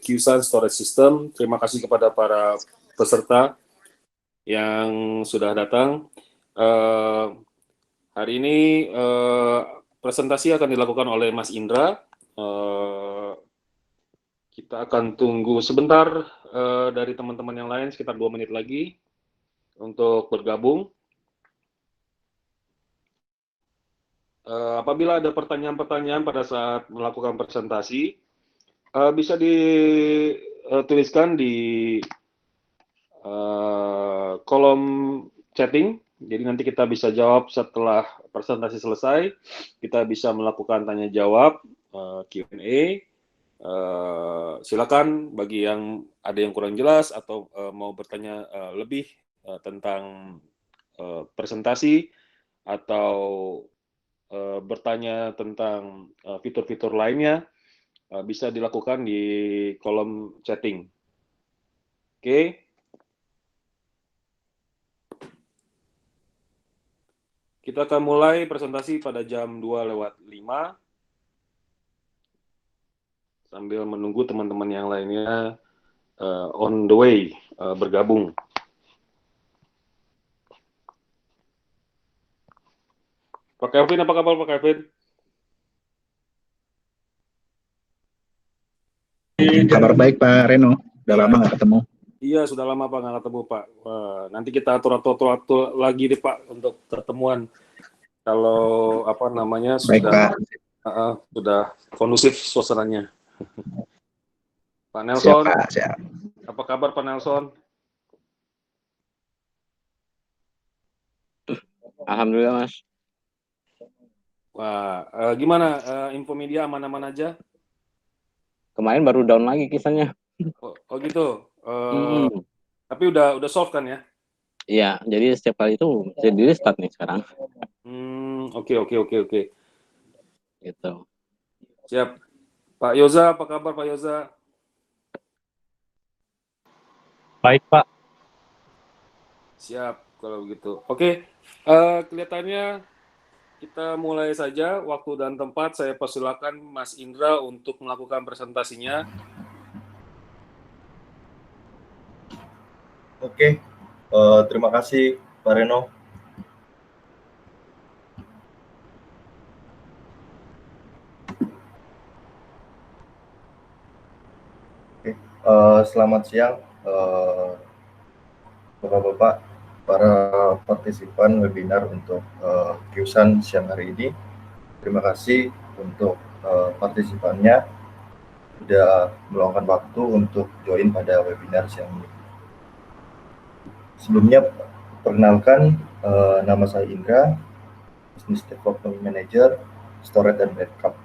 Qsun Storage System. Terima kasih kepada para peserta yang sudah datang. Hari ini presentasi akan dilakukan oleh Mas Indra. Kita akan tunggu sebentar dari teman-teman yang lain, sekitar 2 menit lagi untuk bergabung. Apabila ada pertanyaan-pertanyaan pada saat melakukan presentasi, bisa dituliskan di kolom chatting. Jadi nanti kita bisa jawab setelah presentasi selesai. Kita bisa melakukan tanya jawab, Q&A. Silakan bagi yang ada yang kurang jelas atau mau bertanya lebih tentang presentasi atau bertanya tentang fitur-fitur lainnya, bisa dilakukan di kolom chatting. Oke. Kita akan mulai presentasi pada jam 2:05. Sambil menunggu teman-teman yang lainnya on the way bergabung. Pak Kevin, apa kabar Pak Kevin? Kabar baik Pak Reno, udah lama nggak ketemu. Iya, sudah lama Pak nggak ketemu Pak. Nanti kita atur lagi deh Pak untuk pertemuan. Kalau apa namanya Baik, sudah Pak. Sudah kondusif suasananya. Pak Nelson, siap, Pak, siap. Apa kabar Pak Nelson? Alhamdulillah Mas. Wah, gimana Infomedia aman-aman aja? Kemarin baru down lagi kisahnya. Oh gitu. Tapi udah solve kan ya? Iya, jadi setiap kali itu jadi start nih sekarang. Oke. Gitu. Siap. Pak Yoza, apa kabar Pak Yoza? Baik Pak. Siap kalau begitu. Oke, kelihatannya kita mulai saja. Waktu dan tempat saya persilakan Mas Indra untuk melakukan presentasinya. Oke, terima kasih Pak Reno. Oke, selamat siang Bapak-Bapak, para partisipan webinar untuk Qsun siang hari ini. Terima kasih untuk partisipannya sudah meluangkan waktu untuk join pada webinar siang ini. Sebelumnya, perkenalkan, nama saya Indra, Business Development Manager, Storage dan Backup.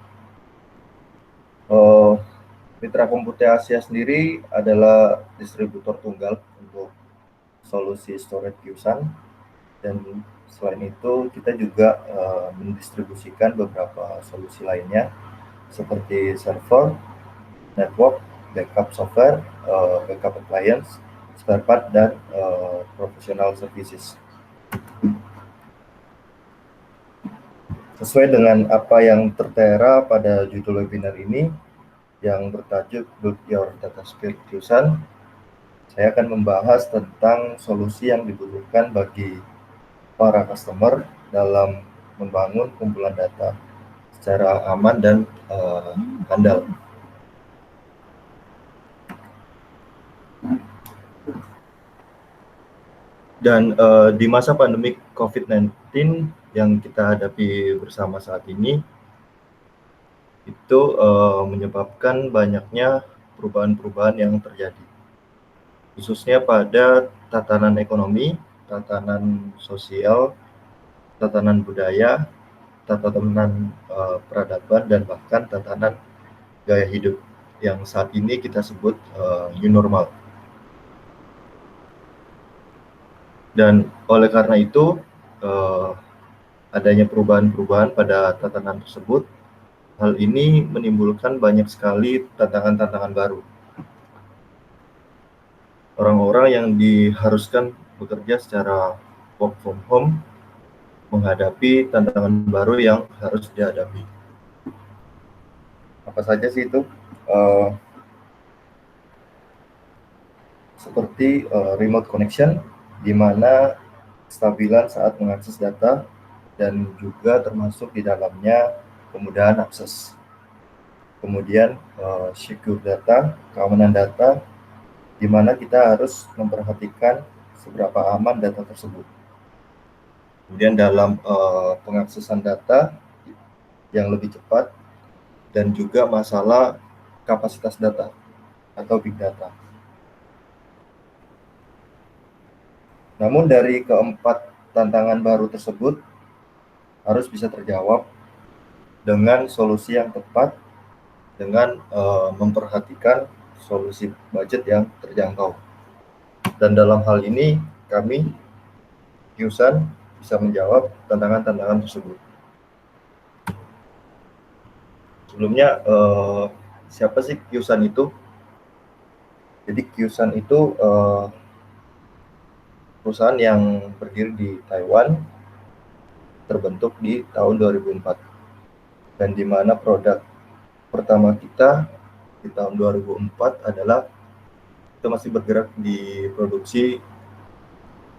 Mitra Komputer Asia sendiri adalah distributor tunggal untuk solusi storage Qsun, dan selain itu kita juga mendistribusikan beberapa solusi lainnya seperti server, network, backup software, backup appliance, spare part, dan professional services. Sesuai dengan apa yang tertera pada judul webinar ini yang bertajuk Build Your Data Sphere Qsun, saya akan membahas tentang solusi yang dibutuhkan bagi para customer dalam membangun kumpulan data secara aman dan handal. Dan di masa pandemi COVID-19 yang kita hadapi bersama saat ini, itu menyebabkan banyaknya perubahan-perubahan yang terjadi, khususnya pada tatanan ekonomi, tatanan sosial, tatanan budaya, tatanan peradaban, dan bahkan tatanan gaya hidup yang saat ini kita sebut new normal. Dan oleh karena itu, adanya perubahan-perubahan pada tatanan tersebut, hal ini menimbulkan banyak sekali tantangan-tantangan baru. Orang-orang yang diharuskan bekerja secara work from home menghadapi tantangan baru yang harus dihadapi. Apa saja sih itu? seperti remote connection, di mana kestabilan saat mengakses data dan juga termasuk di dalamnya kemudahan akses. Kemudian secure data, keamanan data, di mana kita harus memperhatikan seberapa aman data tersebut. Kemudian dalam pengaksesan data yang lebih cepat, dan juga masalah kapasitas data atau big data. Namun dari keempat tantangan baru tersebut harus bisa terjawab dengan solusi yang tepat, dengan memperhatikan solusi budget yang terjangkau. Dan dalam hal ini kami Qsan bisa menjawab tantangan-tantangan tersebut. Sebelumnya, siapa sih Qsan itu? Jadi Qsan itu perusahaan yang berdiri di Taiwan, terbentuk di tahun 2004, dan di mana produk pertama kita di tahun 2004 adalah kita masih bergerak di produksi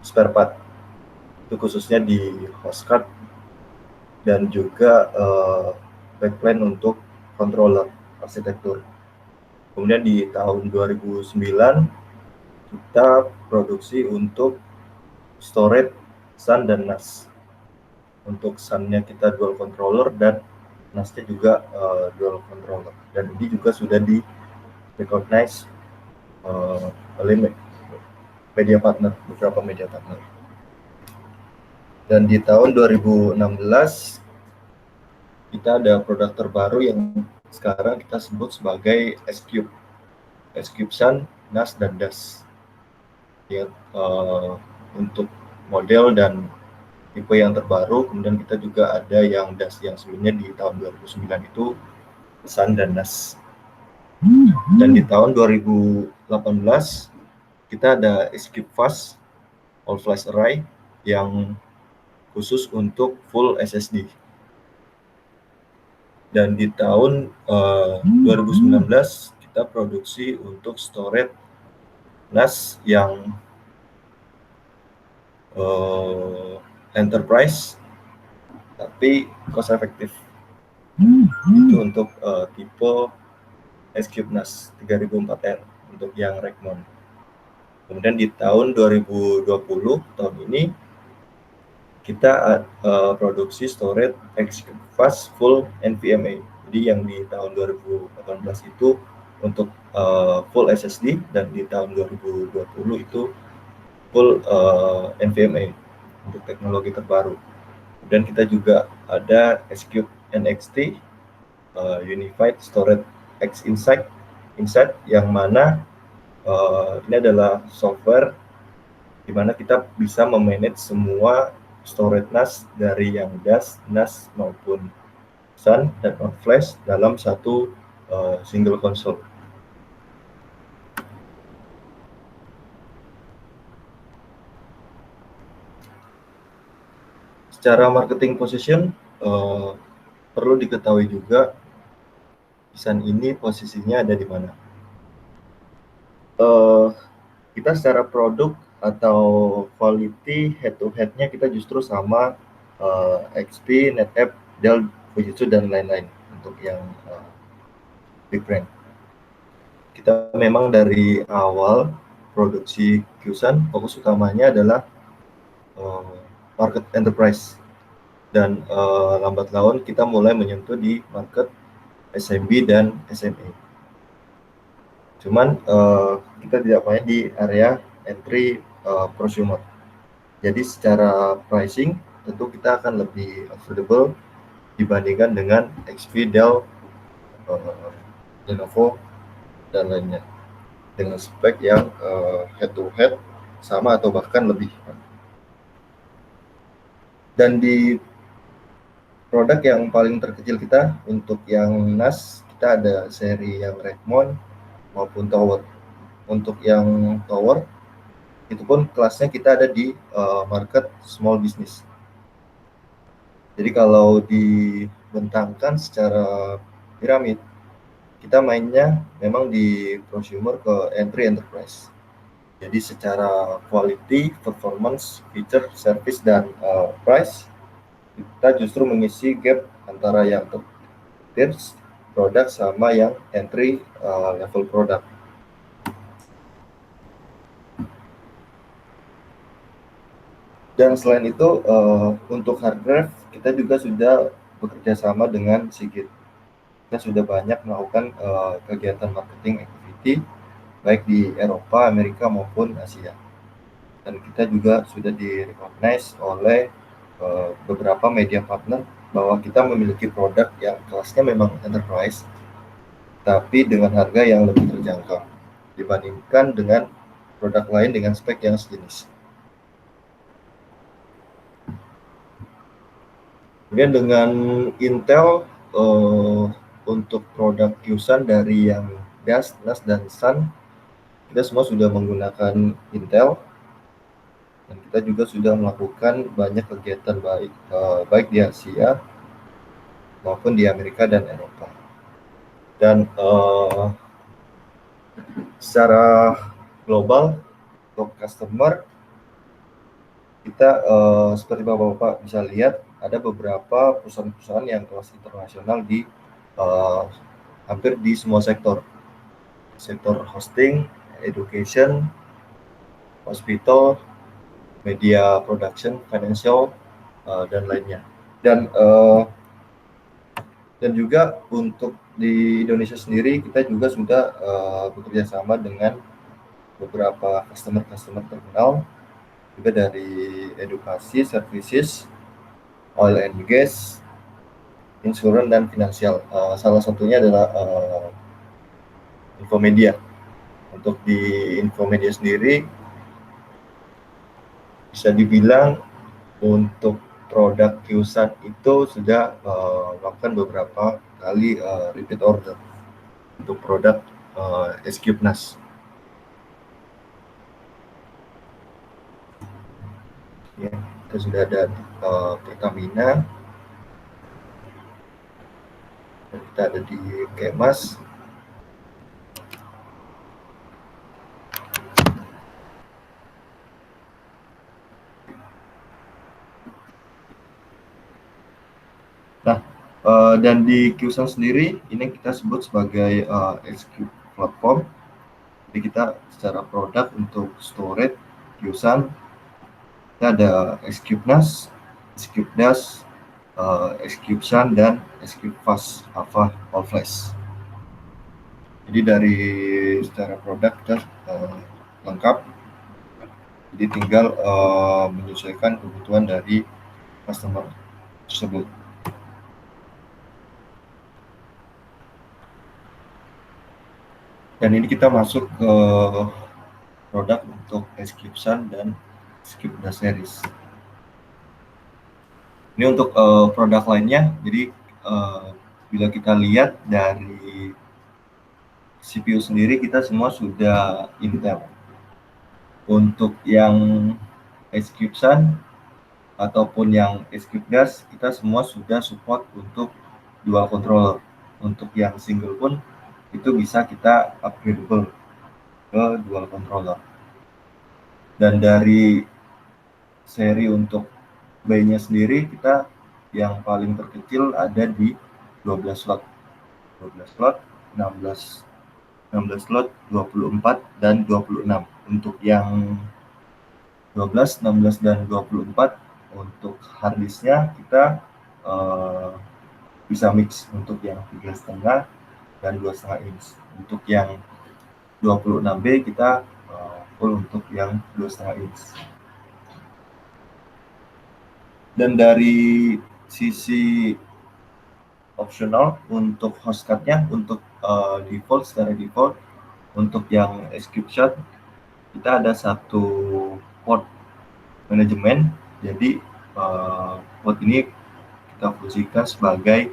spare part, itu khususnya di host card dan juga backplane untuk controller arsitektur. Kemudian di tahun 2009 kita produksi untuk storage SAN dan NAS. Untuk SAN-nya kita dual controller dan NAS-nya juga dual controller. Dan ini juga sudah di recognize oleh media partner, beberapa media partner. Dan di tahun 2016 kita ada produk terbaru yang sekarang kita sebut sebagai S-Cube. S-Cube SAN, NAS, dan DAS. Ya, untuk model dan tipe yang terbaru. Kemudian kita juga ada yang DAS yang sebelumnya di tahun 2009 itu SAN dan NAS. Dan di tahun 2018 kita ada S-Cube Fast All Flash Array yang khusus untuk full SSD. Dan di tahun 2019 kita produksi untuk storage NAS yang enterprise tapi cost efektif. Itu untuk tipe S-Cube NAS 3004R untuk yang Rackmount. Kemudian di tahun 2020 tahun ini kita produksi storage X-Cube Fast Full NVMe. Jadi yang di tahun 2018 itu untuk full SSD, dan di tahun 2020 itu full NVMe untuk teknologi terbaru. Dan kita juga ada S-Cube NXT Unified Storage X Insight yang mana ini adalah software di mana kita bisa memanage semua storage NAS dari yang DAS, NAS maupun SAN dan non-flash dalam satu single console. Secara marketing position, perlu diketahui juga Qsan ini posisinya ada di mana. Kita secara produk atau quality head-to-head-nya kita justru sama XP, NetApp, Dell, Fujitsu, dan lain-lain untuk yang big brand. Kita memang dari awal produksi Qsan, fokus utamanya adalah market enterprise, dan lambat laun kita mulai menyentuh di market SMB dan SME. Cuman kita tidak banyak di area entry prosumer. Jadi secara pricing tentu kita akan lebih affordable dibandingkan dengan XP, Dell, Lenovo, dan lainnya, dengan spek yang head to head sama atau bahkan lebih. Dan di produk yang paling terkecil kita untuk yang NAS, kita ada seri yang Rackmount maupun Tower. Untuk yang Tower itu pun kelasnya kita ada di market small business. Jadi kalau dibentangkan secara piramid, kita mainnya memang di prosumer ke entry enterprise. Jadi secara quality, performance, feature, service, dan price, kita justru mengisi gap antara yang top tiers produk sama yang entry level produk. Dan selain itu, untuk hardware kita juga sudah bekerja sama dengan Sigit. Kita sudah banyak melakukan kegiatan marketing activity baik di Eropa, Amerika maupun Asia. Dan kita juga sudah di-recognize oleh beberapa media partner bahwa kita memiliki produk yang kelasnya memang enterprise, tapi dengan harga yang lebih terjangkau dibandingkan dengan produk lain dengan spek yang sejenis. Kemudian dengan Intel, untuk produk Qsun dari yang DAS, NAS, dan Sun, kita semua sudah menggunakan Intel, dan kita juga sudah melakukan banyak kegiatan baik di Asia maupun di Amerika dan Eropa. Dan secara global untuk customer kita seperti Bapak bisa lihat ada beberapa perusahaan-perusahaan yang kelas internasional di hampir di semua sektor hosting, education, hospital, media production, financial, dan lainnya. Dan juga untuk di Indonesia sendiri kita juga sudah bekerja sama dengan beberapa customer terkenal juga dari edukasi, services, oil and gas, insurance, dan finansial. Salah satunya adalah Infomedia. Untuk di Infomedia sendiri bisa dibilang untuk produk Qsun itu sudah melakukan beberapa kali repeat order untuk produk SQ NAS. Ya, kita sudah ada Pertamina, dan kita ada di Kemas. Nah, dan di Qsun sendiri ini kita sebut sebagai SQ platform. Jadi kita secara produk untuk storage Qsun, kita ada SQ NAS, SQ DAS, SQ Sun, dan SQ Fast Alpha All Flash. Jadi dari secara produk kita lengkap, jadi tinggal menyesuaikan kebutuhan dari customer tersebut. Dan ini kita masuk ke produk untuk SQ Sun dan SQ DAS series. Ini untuk produk lainnya. Jadi bila kita lihat dari CPU sendiri kita semua sudah Intel. Untuk yang SQ Sun ataupun yang SQ DAS kita semua sudah support untuk dual controller. Untuk yang single pun itu bisa kita upgradable ke dual controller. Dan dari seri untuk bay-nya sendiri kita yang paling terkecil ada di 12 slot, 16 slot, 24 dan 26. Untuk yang 12, 16 dan 24 untuk harddisknya kita bisa mix untuk yang 3,5 dan 2,5 inch. Untuk yang 26B kita full untuk yang 2,5 inch. Dan dari sisi optional untuk host card-nya, untuk secara default untuk yang SQ shot kita ada satu port manajemen. Jadi port ini kita fungsikan sebagai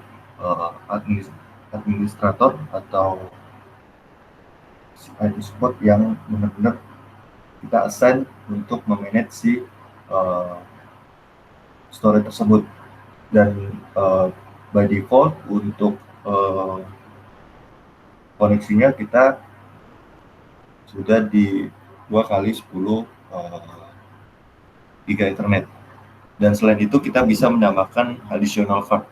administrator atau ID support yang benar-benar kita assign untuk memanage si storage tersebut. Dan by default untuk koneksinya kita sudah di 2 kali 10 giga Ethernet. Dan selain itu kita bisa menambahkan additional card,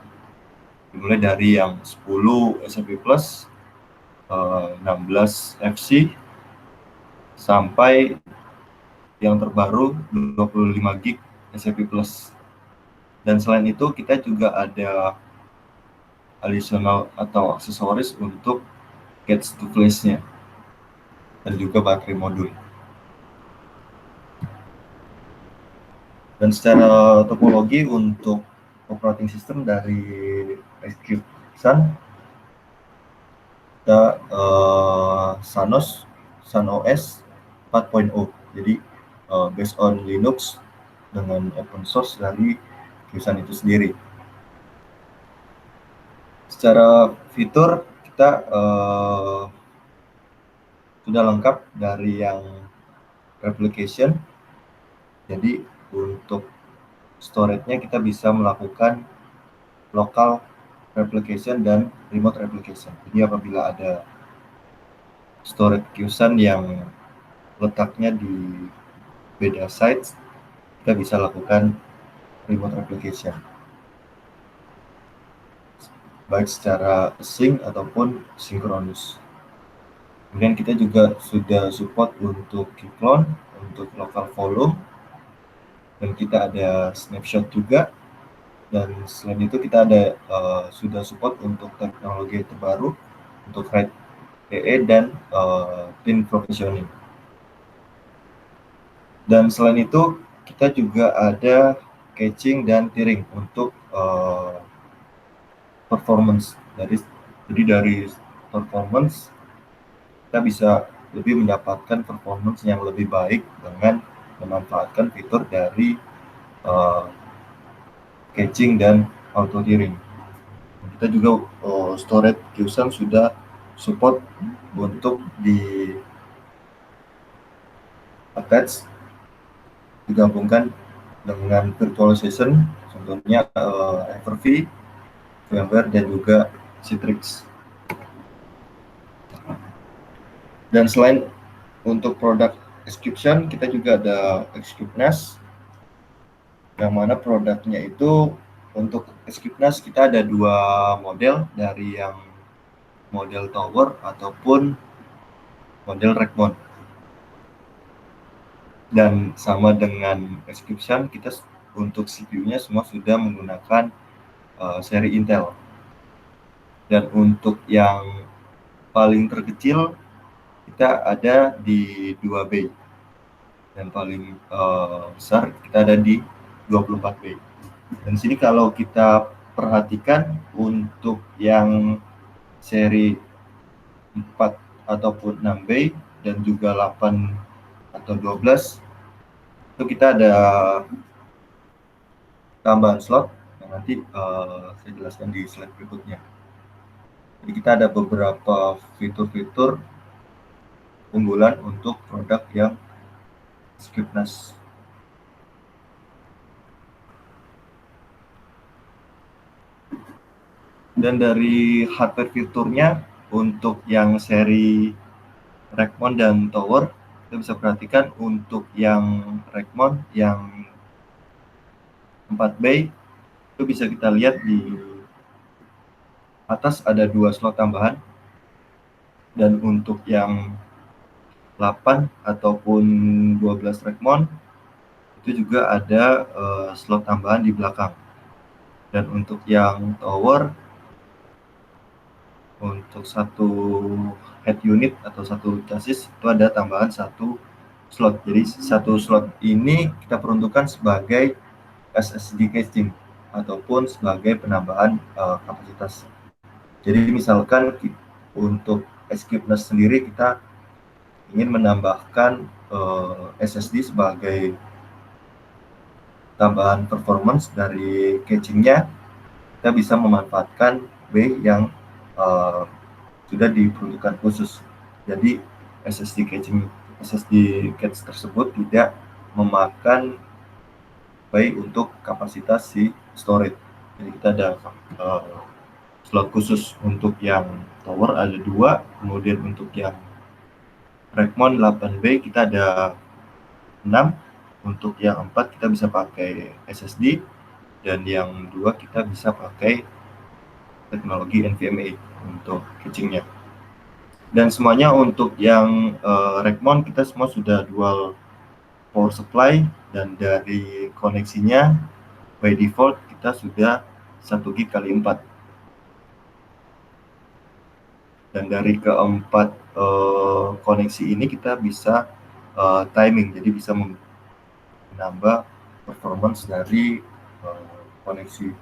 dimulai dari yang 10 SMP Plus, 16 FC, sampai yang terbaru 25 GB SMP Plus. Dan selain itu kita juga ada additional atau aksesoris untuk catch to flash-nya dan juga baterai modul. Dan secara topologi untuk operating system dari SQ Sun, kita Sun OS 4.0, jadi based on Linux dengan open source dari Qsun itu sendiri. Secara fitur kita sudah lengkap dari yang replication, jadi untuk storage-nya kita bisa melakukan local replication dan remote replication. Jadi apabila ada storage Qsun yang letaknya di beda sites, kita bisa lakukan remote replication, baik secara sync ataupun sinkronus. Kemudian kita juga sudah support untuk Qclone, untuk local volume, dan kita ada snapshot juga. Dan selain itu kita ada sudah support untuk teknologi terbaru untuk RAID PE dan thin provisioning. Dan selain itu kita juga ada caching dan tiering untuk performance. Jadi dari performance kita bisa lebih mendapatkan performance yang lebih baik dengan memanfaatkan fitur dari caching dan auto tiering. Kita juga storage Qsun sudah support untuk di attach, digabungkan dengan virtualization, contohnya Hyper-V, VMware, dan juga Citrix. Dan selain untuk produk Xcube, kita juga ada Xcube NAS, yang mana produknya itu untuk Xcube NAS kita ada 2 model, dari yang model tower ataupun model rack mount. Dan sama dengan Xcube kita untuk CPU-nya semua sudah menggunakan seri Intel. Dan untuk yang paling terkecil kita ada di 2 bay, dan paling besar kita ada di 24 bay. Dan sini kalau kita perhatikan untuk yang seri 4 ataupun 6 bay dan juga 8 atau 12 itu kita ada tambahan slot yang nanti saya jelaskan di slide berikutnya. Jadi kita ada beberapa fitur-fitur unggulan untuk produk yang Xcube NAS. Dan dari hardware fiturnya untuk yang seri rack mount dan tower, kita bisa perhatikan untuk yang rack mount yang 4 bay itu bisa kita lihat di atas ada 2 slot tambahan, dan untuk yang 8 ataupun 12 rack mount itu juga ada slot tambahan di belakang. Dan untuk yang tower, untuk satu head unit atau satu chassis itu ada tambahan 1 slot. Jadi 1 slot ini kita peruntukkan sebagai SSD caching ataupun sebagai penambahan kapasitas. Jadi misalkan untuk Xcube NAS sendiri kita ingin menambahkan SSD sebagai tambahan performance dari cachingnya, kita bisa memanfaatkan bay yang sudah diperuntukkan khusus. Jadi SSD cache tersebut tidak memakan bay untuk kapasitas si storage. Jadi kita ada slot khusus untuk yang tower ada 2, kemudian untuk yang Rackmount 8B kita ada 6. Untuk yang 4 kita bisa pakai SSD, dan yang 2 kita bisa pakai teknologi NVMe untuk catchingnya. Dan semuanya untuk yang Rackmount kita semua sudah dual power supply, dan dari koneksinya by default kita sudah 1 GB kali 4. Dan dari keempat koneksi ini kita bisa timing, jadi bisa menambah performance dari koneksi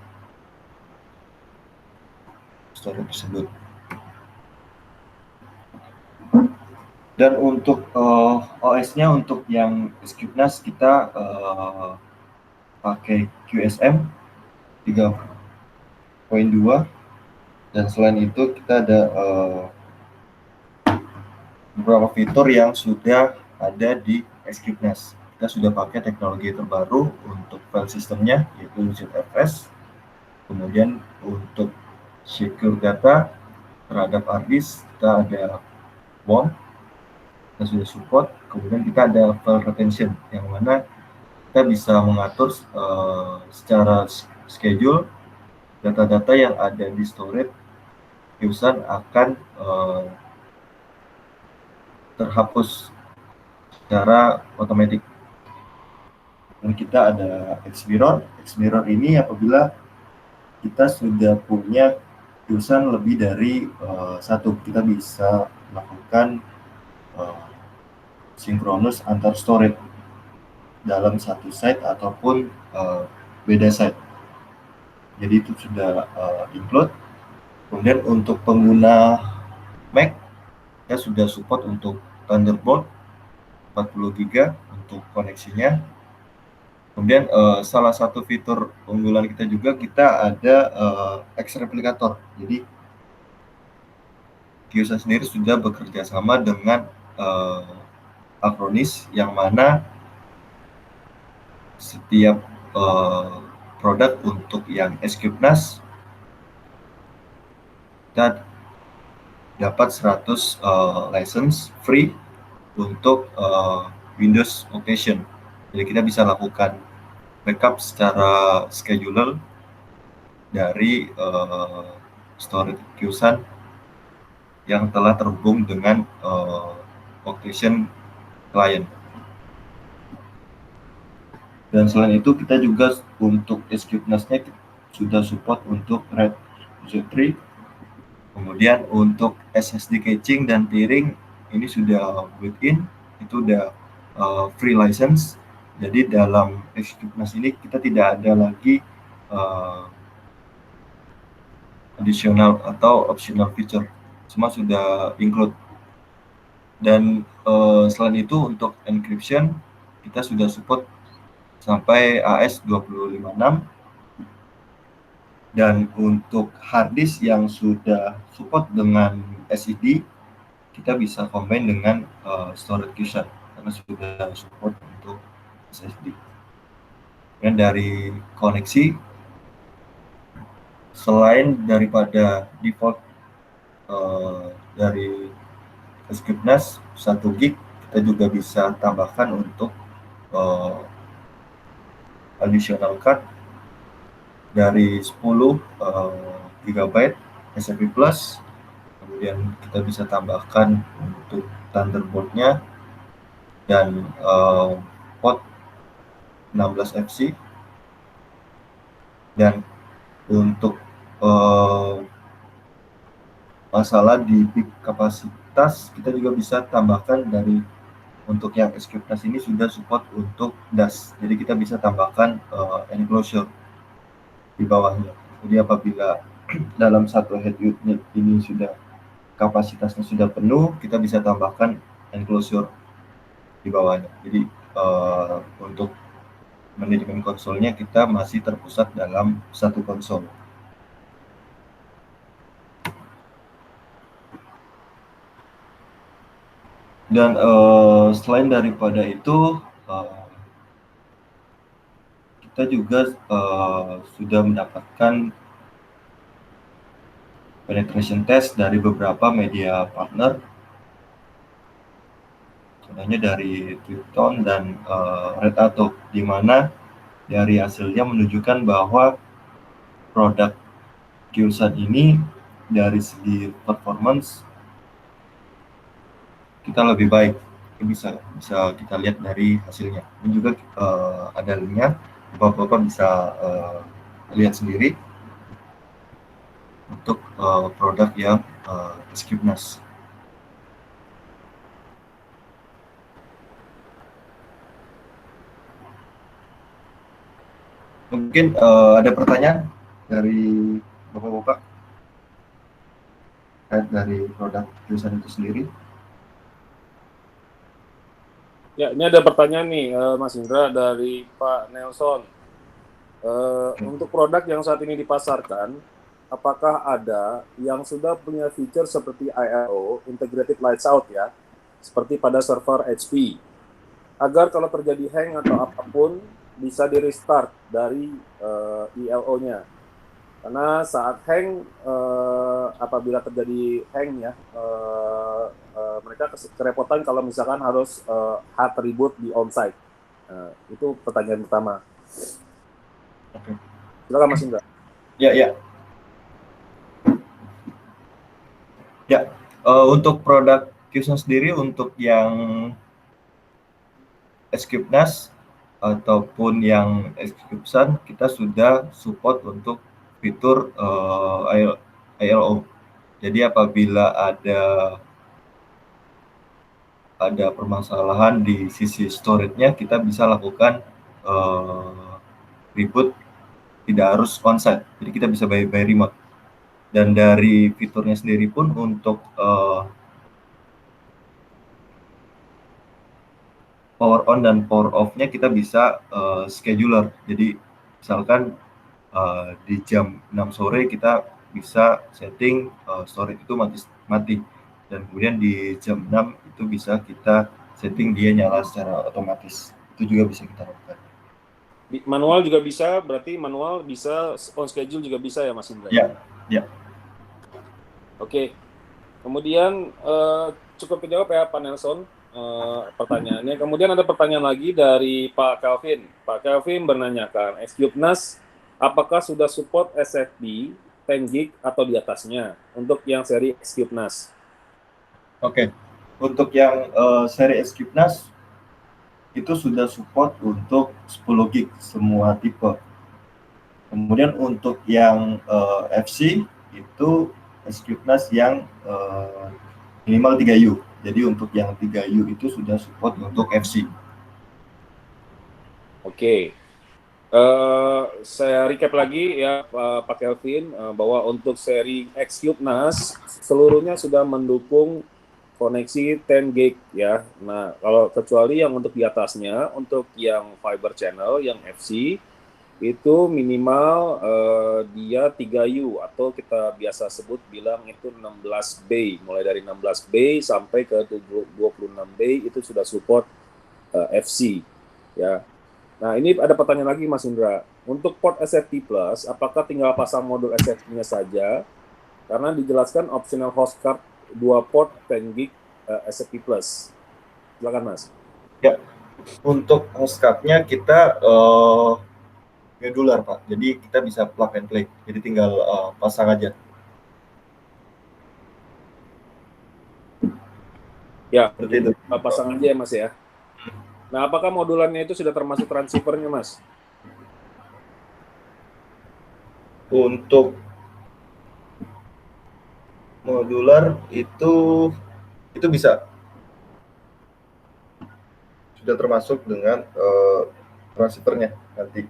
storage tersebut. Dan untuk OS-nya untuk yang SQNAS kita pakai QSM 3.2, dan selain itu kita ada beberapa fitur yang sudah ada di SQNAS. Kita sudah pakai teknologi terbaru untuk file sistemnya, yaitu ZFS. Kemudian untuk secure data terhadap hard disk kita ada WOM, kita sudah support. Kemudian kita ada file retention, yang mana kita bisa mengatur secara schedule data-data yang ada di storage user akan terhapus secara otomatis. Dan kita ada Xmirror. Xmirror ini apabila kita sudah punya user lebih dari satu, kita bisa melakukan sinkronus antar storage dalam satu site ataupun beda site. Jadi itu sudah include. Kemudian untuk pengguna Mac, kita sudah support untuk Thunderbolt 40 GB untuk koneksinya. Kemudian salah satu fitur unggulan kita juga, kita ada X Replicator. Jadi Kiosa sendiri sudah bekerja sama dengan Acronis, yang mana setiap produk untuk yang SQNAS kita dapat 100 license free untuk Windows Occasion. Jadi kita bisa lakukan backup secara scheduler dari storage QSAN yang telah terhubung dengan Occasion client. Dan selain itu kita juga untuk SQNAS-nya sudah support untuk RAID Z3. Kemudian untuk SSD caching dan peering ini sudah built-in, itu udah free license. Jadi dalam SQNAS ini kita tidak ada lagi additional atau optional feature, semua sudah include. Dan selain itu untuk encryption kita sudah support sampai AS256. Dan untuk hard disk yang sudah support dengan SSD, kita bisa combine dengan storage QSAN karena sudah support untuk SSD. Dan dari koneksi, selain daripada default dari SQNAS 1 GB, kita juga bisa tambahkan untuk additional card dari 10 GB SFP Plus. Kemudian kita bisa tambahkan untuk Thunderbolt-nya dan port 16 FC. Dan untuk masalah di peak kapasitas, kita juga bisa tambahkan dari untuk yang SQNAS ini sudah support untuk DAS. Jadi kita bisa tambahkan enclosure di bawahnya. Jadi apabila dalam satu head unit ini sudah kapasitasnya sudah penuh, kita bisa tambahkan enclosure di bawahnya. Jadi untuk manajemen konsolnya kita masih terpusat dalam satu konsol. Dan selain daripada itu, kita juga sudah mendapatkan penetration test dari beberapa media partner. contohnya dari Twitter dan Red Atom, di mana dari hasilnya menunjukkan bahwa produk Qsan ini dari segi performance kita lebih baik. Ini bisa kita lihat dari hasilnya. Ini juga ada linknya, Bapak-bapak bisa lihat sendiri untuk produk yang Skipnas. Mungkin ada pertanyaan dari Bapak-bapak dari produk Qsan itu sendiri. Ya, ini ada pertanyaan nih, Mas Indra, dari Pak Nelson. Untuk produk yang saat ini dipasarkan, apakah ada yang sudah punya fitur seperti ILO, Integrated Lights Out ya, seperti pada server HP, agar kalau terjadi hang atau apapun, bisa di-restart dari ILO-nya. Karena saat hang, apabila terjadi hang ya, mereka kerepotan kalau misalkan harus hard reboot di onsite. Itu pertanyaan pertama. Oke. Silakan Mas Indra. Ya. Untuk produk Qsan sendiri, untuk yang Skipnas ataupun yang Qsan, kita sudah support untuk fitur ILO. Jadi apabila ada permasalahan di sisi storage-nya, kita bisa lakukan reboot, tidak harus onsite. Jadi kita bisa by remote. Dan dari fiturnya sendiri pun untuk power on dan power off-nya kita bisa scheduler. Jadi misalkan di jam 6 sore kita bisa setting storage itu mati, dan kemudian di jam 6 itu bisa kita setting dia nyala secara otomatis. Itu juga bisa kita lakukan. Manual juga bisa, berarti manual bisa, on schedule juga bisa ya Mas Indra? Ya. Oke. Kemudian cukup dijawab ya Pak Nelson pertanyaannya. Kemudian ada pertanyaan lagi dari Pak Kelvin. Pak Kelvin menanyakan, Skipnas apakah sudah support SFP 10 gig atau di atasnya untuk yang seri Skipnas? Oke. Untuk yang seri Skipnas itu sudah support untuk 10 gig semua tipe. Kemudian untuk yang FC itu Skipnas yang minimal 3U. Jadi untuk yang 3U itu sudah support untuk FC. Oke. Saya recap lagi ya Pak Kelvin, bahwa untuk seri Skipnas seluruhnya sudah mendukung koneksi 10 gig ya. Nah, kalau kecuali yang untuk di atasnya, untuk yang fiber channel, yang FC, itu minimal dia 3U atau kita biasa sebut bilang itu 16 bay. Mulai dari 16 bay sampai ke 26 bay itu sudah support FC ya. Nah, ini ada pertanyaan lagi Mas Indra. Untuk port SFP Plus, apakah tinggal pasang modul SFP-nya saja? Karena dijelaskan optional host card 2 port 10 gig SFP Plus. Silakan Mas. Ya, untuk host card-nya kita modular Pak. Jadi kita bisa plug and play. Jadi tinggal pasang aja. Ya, seperti itu. Pasang aja ya Mas ya. Nah, apakah modulannya itu sudah termasuk transceiver-nya, Mas? Untuk modular itu bisa. Sudah termasuk dengan transceiver-nya nanti.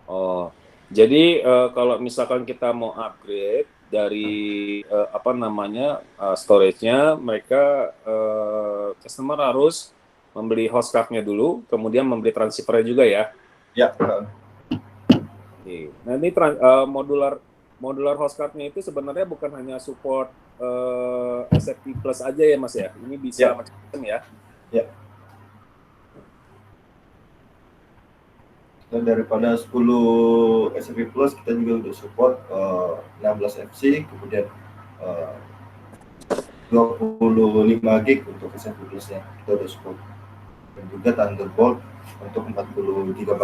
Oh, jadi kalau misalkan kita mau upgrade dari storage-nya, mereka customer harus membeli host card-nya dulu, kemudian membeli transceiver-nya juga ya? Ya. Oke. Nah, ini modular host card-nya itu sebenarnya bukan hanya support SFP Plus aja ya Mas ya? Ini bisa macam-macam ya? Ya. Dan daripada 10 SFP Plus, kita juga udah support 16 FC, kemudian 25 gig untuk SSD-nya kita udah support, dan juga Thunderbolt untuk 40 GB.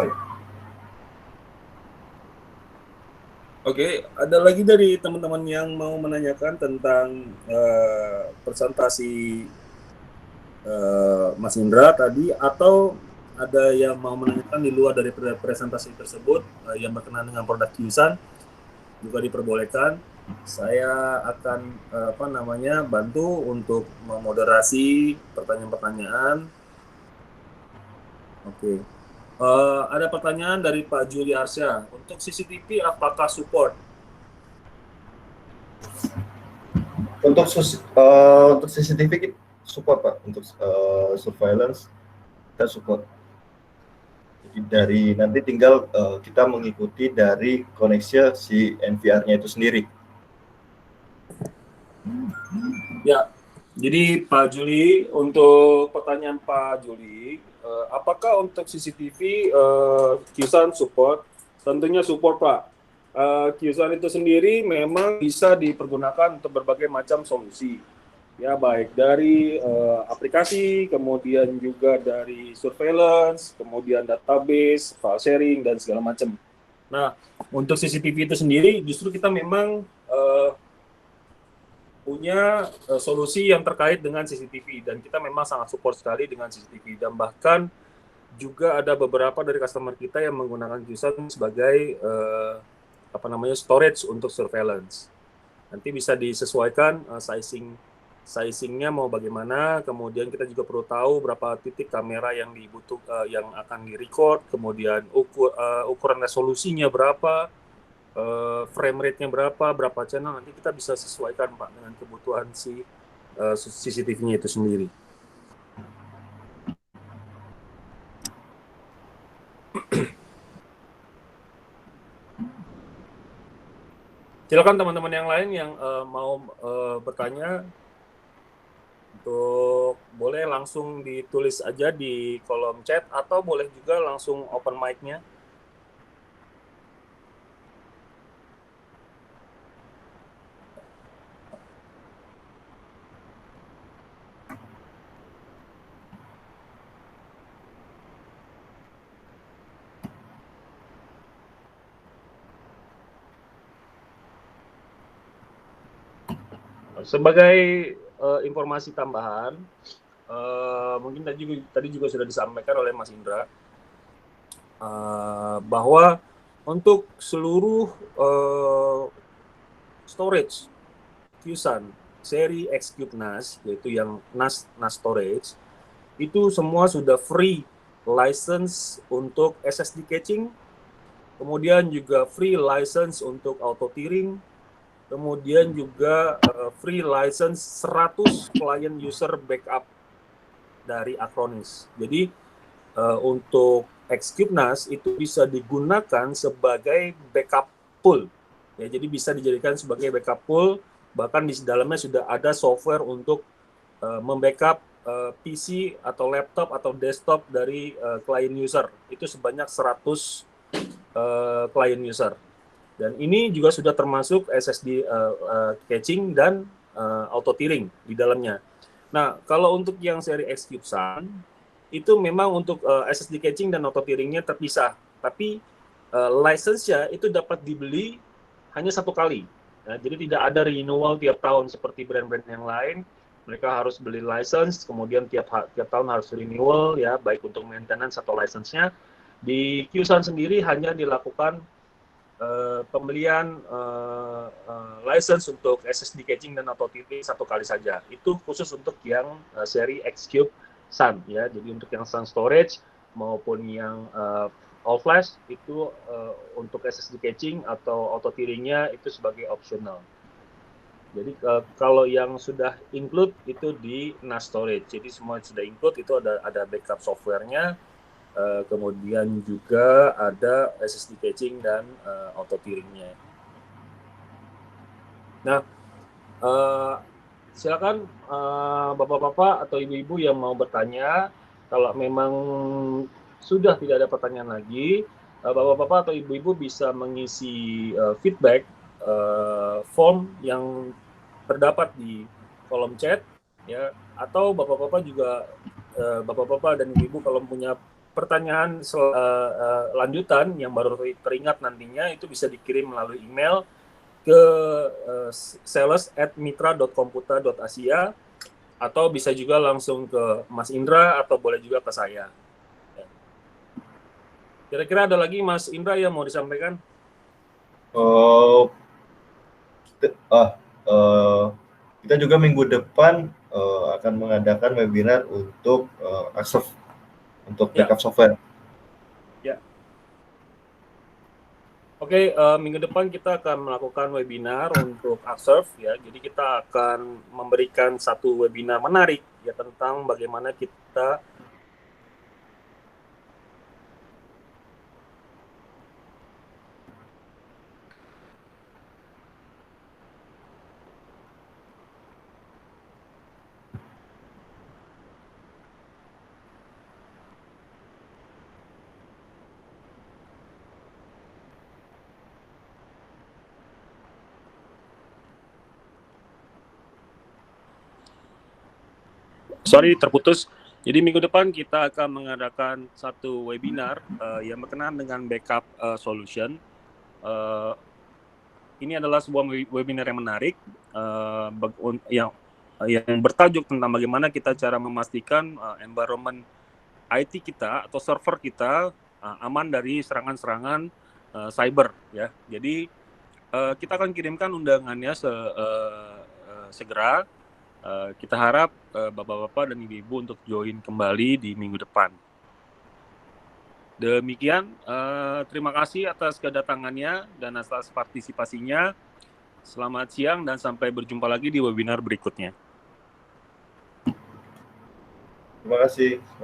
Oke, ada lagi dari teman-teman yang mau menanyakan tentang presentasi Mas Indra tadi, atau ada yang mau menanyakan di luar dari presentasi tersebut yang berkenaan dengan produk Qsan, juga diperbolehkan. Saya akan bantu untuk memoderasi pertanyaan-pertanyaan. Oke. Ada pertanyaan dari Pak Juli Arsya. Untuk CCTV apakah support? Untuk CCTV support Pak, untuk surveillance kita support. Jadi dari nanti tinggal kita mengikuti dari koneksi si NVR-nya itu sendiri. Ya, jadi Pak Juli, untuk pertanyaan Pak Juli, apakah untuk CCTV Qsan support? Tentunya support Pak. Qsan itu sendiri memang bisa dipergunakan untuk berbagai macam solusi. Ya, baik dari aplikasi, kemudian juga dari surveillance, kemudian database, file sharing, dan segala macam. Nah, untuk CCTV itu sendiri justru kita memang punya solusi yang terkait dengan CCTV, dan kita memang sangat support sekali dengan CCTV, dan bahkan juga ada beberapa dari customer kita yang menggunakan Qsan sebagai storage untuk surveillance. Nanti bisa disesuaikan sizingnya mau bagaimana, kemudian kita juga perlu tahu berapa titik kamera yang yang akan di-record, kemudian ukuran resolusinya berapa, frame rate-nya berapa channel, nanti kita bisa sesuaikan Pak dengan kebutuhan si CCTV-nya itu sendiri. Silakan teman-teman yang lain yang mau bertanya, untuk boleh langsung ditulis aja di kolom chat, atau boleh juga langsung open mic-nya. Sebagai informasi tambahan, mungkin tadi juga sudah disampaikan oleh Mas Indra, bahwa untuk seluruh storage Qsan seri X-Cube NAS, yaitu yang NAS storage, itu semua sudah free license untuk SSD caching, kemudian juga free license untuk auto tiering, kemudian juga free license 100 client user backup dari Acronis. Jadi untuk X-Cube NAS itu bisa digunakan sebagai backup pool. Ya, jadi bisa dijadikan sebagai backup pool, bahkan di dalamnya sudah ada software untuk membackup PC atau laptop atau desktop dari client user. Itu sebanyak 100 client user. Dan ini juga sudah termasuk SSD caching dan auto tiering di dalamnya. Nah, kalau untuk yang seri X-Cube Sun, itu memang untuk SSD caching dan auto tiering-nya terpisah. Tapi license-nya itu dapat dibeli hanya satu kali. Nah, jadi tidak ada renewal tiap tahun seperti brand-brand yang lain. Mereka harus beli license, kemudian tiap tahun harus renewal, ya, baik untuk maintenance atau license-nya. Di Qsan sendiri hanya dilakukan pembelian license untuk SSD caching dan auto tiering satu kali saja. Itu khusus untuk yang seri X-Cube Sun, ya. Jadi untuk yang Sun storage maupun yang all flash itu untuk SSD caching atau auto tiering-nya itu sebagai optional. Jadi kalau yang sudah include itu di NAS storage. Jadi semua sudah include, itu ada backup software-nya. Kemudian juga ada SSD caching dan auto tiering-nya. Nah, silakan bapak-bapak atau ibu-ibu yang mau bertanya. Kalau memang sudah tidak ada pertanyaan lagi, bapak-bapak atau ibu-ibu bisa mengisi feedback form yang terdapat di kolom chat ya, atau bapak-bapak juga bapak-bapak dan ibu kalau punya pertanyaan lanjutan yang baru teringat nantinya itu bisa dikirim melalui email ke sales@mitra.komputa.asia atau bisa juga langsung ke Mas Indra atau boleh juga ke saya. Kira-kira ada lagi Mas Indra yang mau disampaikan? Kita juga minggu depan akan mengadakan webinar untuk Axurf, untuk backup software. Ya. Oke, minggu depan kita akan melakukan webinar untuk Axurf ya. Jadi kita akan memberikan satu webinar menarik ya tentang bagaimana kita terputus. Jadi minggu depan kita akan mengadakan satu webinar yang berkenaan dengan backup solution. Ini adalah sebuah webinar yang menarik yang bertajuk tentang bagaimana kita cara memastikan environment IT kita atau server kita aman dari serangan-serangan cyber ya. Jadi kita akan kirimkan undangannya segera. Kita harap bapak-bapak dan ibu-ibu untuk join kembali di minggu depan. Demikian, terima kasih atas kedatangannya dan atas partisipasinya. Selamat siang dan sampai berjumpa lagi di webinar berikutnya. Terima kasih.